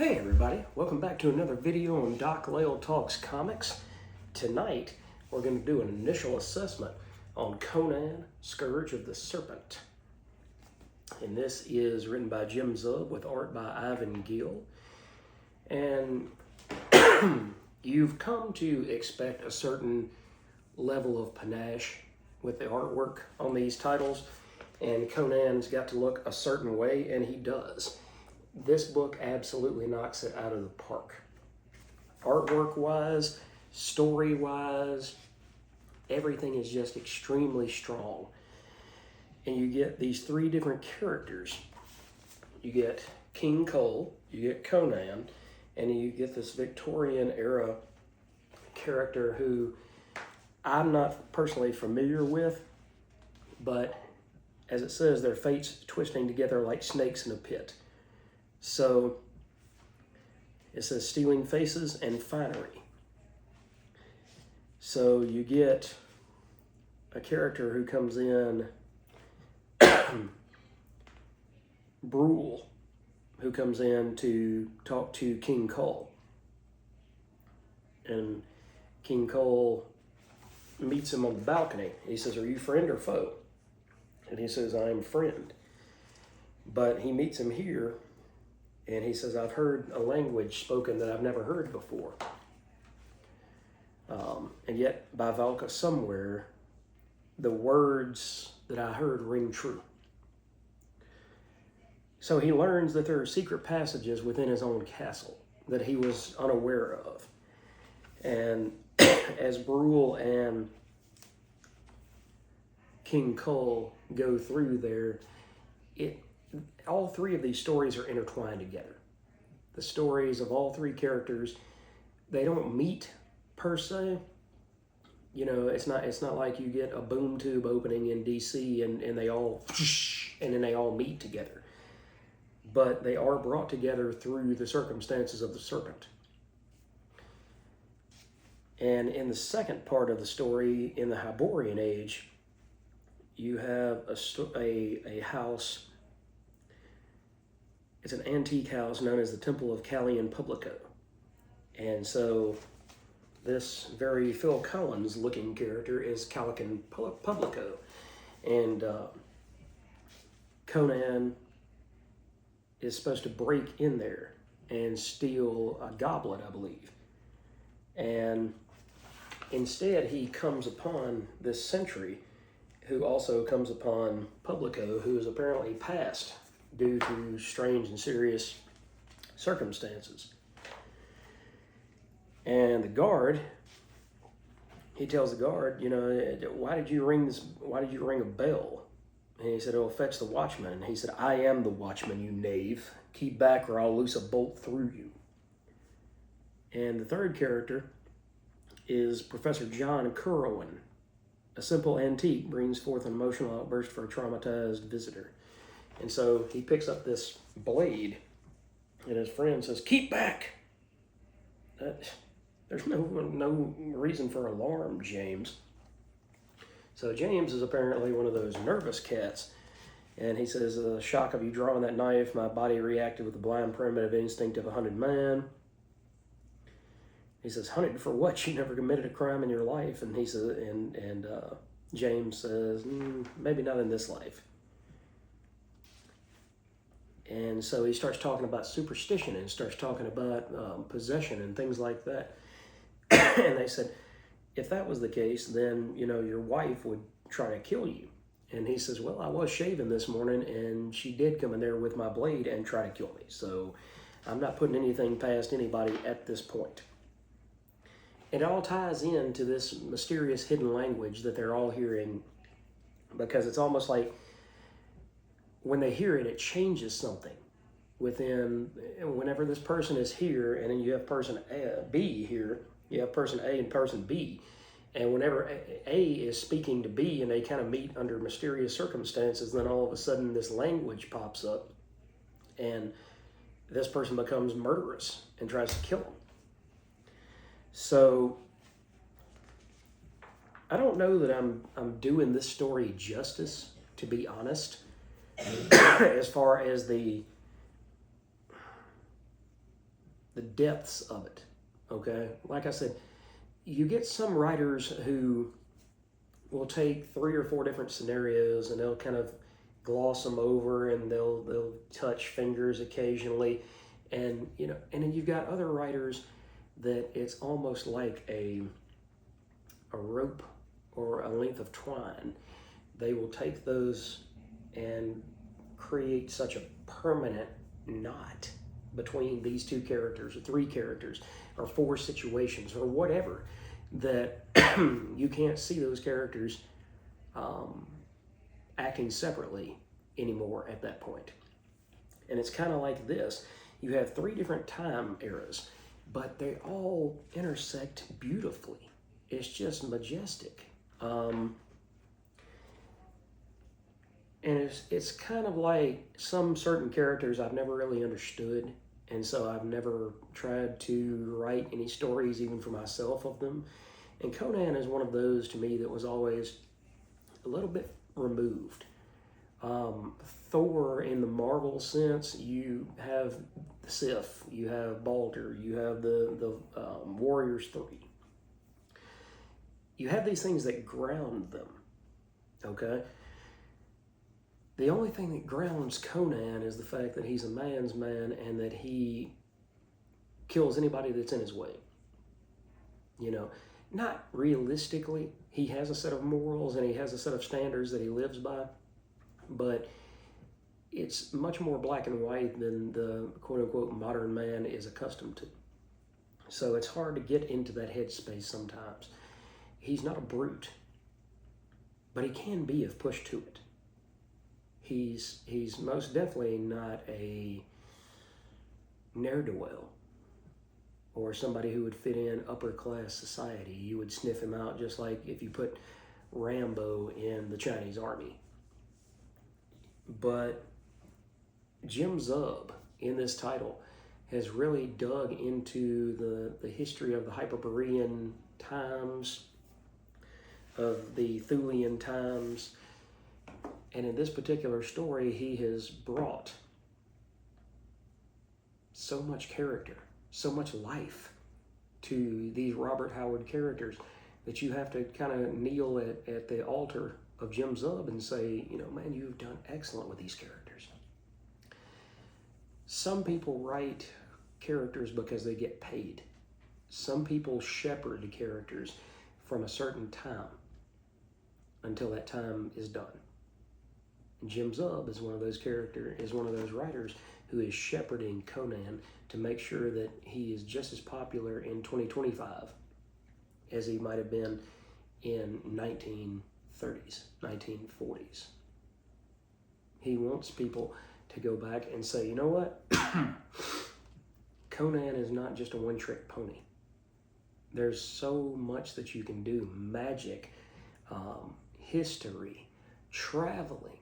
Hey everybody, welcome back to another video on Doc Lale Talks Comics. Tonight, we're going to do an initial assessment on Conan, Scourge of the Serpent. And this is written by Jim Zub with art by Ivan Gil. And you've come to expect a certain level of panache with the artwork on these titles. And Conan's got to look a certain way, and he does. This book absolutely knocks it out of the park. Artwork-wise, story-wise, everything is just extremely strong. And you get these three different characters. You get King Cole, you get Conan, and you get this Victorian-era character who I'm not personally familiar with, but as it says, their fates twisting together like snakes in a pit. So it says stealing faces and finery. So you get a character who comes in, Brule, who comes in to talk to King Cole. And King Cole meets him on the balcony. He says, "Are you friend or foe?" And he says, "I am friend." But he meets him here, and he says, "I've heard a language spoken that I've never heard before. And yet, by Valka somewhere, the words that I heard ring true." So he learns that there are secret passages within his own castle that he was unaware of. And as Brule and King Cole go through there, all three of these stories are intertwined together. The stories of all three characters, they don't meet per se. You know, it's not like you get a boom tube opening in DC and they all and then they all meet together. But they are brought together through the circumstances of the Serpent. And in the second part of the story, in the Hyborian Age, you have a house. It's an antique house known as the Temple of Callian Publico. And so this very Phil Collins looking character is Callian Publico. And Conan is supposed to break in there and steal a goblet, I believe. And instead he comes upon this sentry who also comes upon Publico, who is apparently passed due to strange and serious circumstances. And the guard, he tells the guard, "Why did you ring a bell?" And he said, "It'll fetch the watchman." And he said, "I am the watchman, you knave. Keep back or I'll loose a bolt through you." And the third character is Professor John Currowan. A simple antique brings forth an emotional outburst for a traumatized visitor. And so he picks up this blade, and his friend says, "Keep back." There's no reason for alarm, James. So James is apparently one of those nervous cats. And he says, "The shock of you drawing that knife, my body reacted with the blind primitive instinct of a hunted man." He says, "Hunted for what? You never committed a crime in your life." And he says, and James says, "Maybe not in this life." And so he starts talking about superstition and starts talking about possession and things like that. And they said, "If that was the case, then, your wife would try to kill you." And he says, "Well, I was shaving this morning and she did come in there with my blade and try to kill me. So I'm not putting anything past anybody at this point." It all ties into this mysterious hidden language that they're all hearing, because it's almost like when they hear it, it changes something within. Whenever this person is here, and then you have person B here, you have person A and person B, and whenever A is speaking to B and they kind of meet under mysterious circumstances, then all of a sudden this language pops up and this person becomes murderous and tries to kill them. So I don't know that I'm doing this story justice, to be honest, as far as the the depths of it. Okay, like I said, you get some writers who will take 3 or 4 different scenarios and they'll kind of gloss them over, and they'll touch fingers occasionally, and and then you've got other writers that it's almost like a rope or a length of twine. They will take those and create such a permanent knot between these 2 characters or 3 characters or 4 situations or whatever, that you can't see those characters acting separately anymore at that point. And it's kind of like this. You have 3 different time eras, but they all intersect beautifully. It's just majestic. And it's kind of like some certain characters I've never really understood, and so I've never tried to write any stories even for myself of them. And Conan is one of those to me that was always a little bit removed. Thor, in the Marvel sense, you have the Sif, you have Balder, you have the Warriors 3. You have these things that ground them, okay? The only thing that grounds Conan is the fact that he's a man's man and that he kills anybody that's in his way. Not realistically. He has a set of morals and he has a set of standards that he lives by, but it's much more black and white than the quote-unquote modern man is accustomed to. So it's hard to get into that headspace sometimes. He's not a brute, but he can be if pushed to it. He's most definitely not a ne'er-do-well or somebody who would fit in upper-class society. You would sniff him out just like if you put Rambo in the Chinese army. But Jim Zub, in this title, has really dug into the history of the Hyperborean times, of the Thulian times, and in this particular story, he has brought so much character, so much life to these Robert Howard characters that you have to kind of kneel at the altar of Jim Zub and say, man, you've done excellent with these characters. Some people write characters because they get paid. Some people shepherd characters from a certain time until that time is done. And Jim Zub is one of those writers who is shepherding Conan to make sure that he is just as popular in 2025 as he might have been in 1930s, 1940s. He wants people to go back and say, you know what? Conan is not just a one-trick pony. There's so much that you can do. Magic, history, traveling,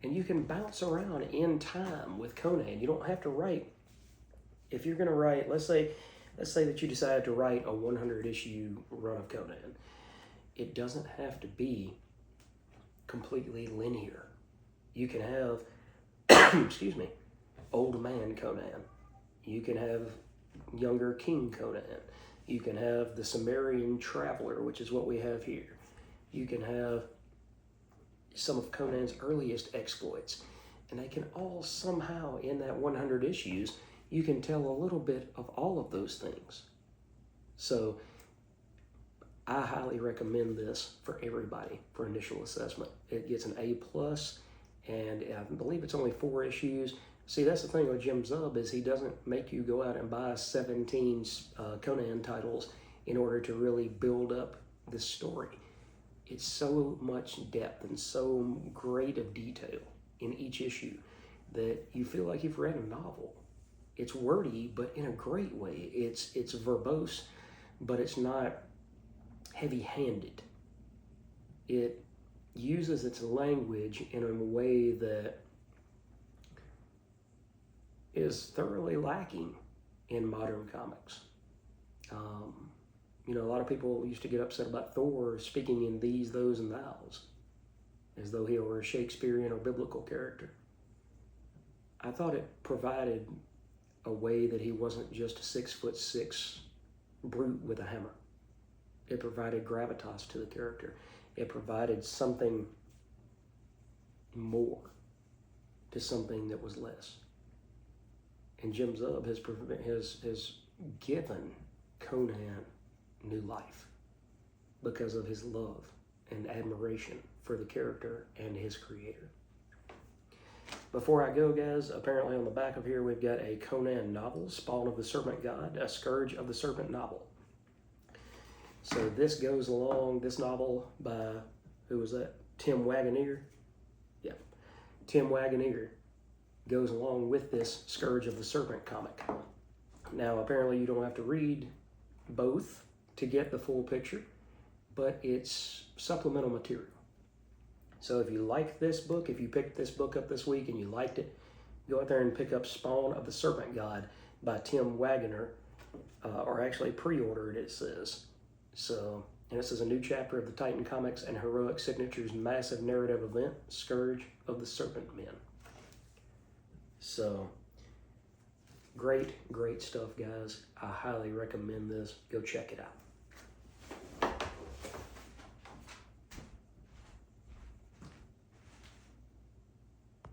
and you can bounce around in time with Conan. You don't have to write. If you're going to write, let's say that you decide to write a 100-issue run of Conan. It doesn't have to be completely linear. You can have, excuse me, old man Conan. You can have younger King Conan. You can have the Sumerian traveler, which is what we have here. You can have some of Conan's earliest exploits. And they can all somehow, in that 100 issues, you can tell a little bit of all of those things. So I highly recommend this for everybody for initial assessment. It gets an A+, and I believe it's only 4 issues. See, that's the thing with Jim Zub, is he doesn't make you go out and buy 17 Conan titles in order to really build up this story. It's so much depth and so great of detail in each issue that you feel like you've read a novel. It's wordy, but in a great way. It's verbose, but it's not heavy-handed. It uses its language in a way that is thoroughly lacking in modern comics. A lot of people used to get upset about Thor speaking in these, those, and thous, as though he were a Shakespearean or biblical character. I thought it provided a way that he wasn't just a 6'6" brute with a hammer. It provided gravitas to the character. It provided something more to something that was less. And Jim Zub has given Conan new life because of his love and admiration for the character and his creator. Before I go, guys, apparently on the back of here we've got a Conan novel, Spawn of the Serpent God, a Scourge of the Serpent novel. So this goes along, this novel by, who was that? Tim Wagoneer? Yeah. Tim Wagoneer goes along with this Scourge of the Serpent comic. Now, apparently you don't have to read both to get the full picture, but it's supplemental material. So if you like this book, if you picked this book up this week and you liked it, go out there and pick up Spawn of the Serpent God by Tim Wagoner, or actually pre-order it says. So, and this is a new chapter of the Titan Comics and Heroic Signature's massive narrative event, Scourge of the Serpent Men. So, great stuff, guys. I highly recommend this. Go check it out.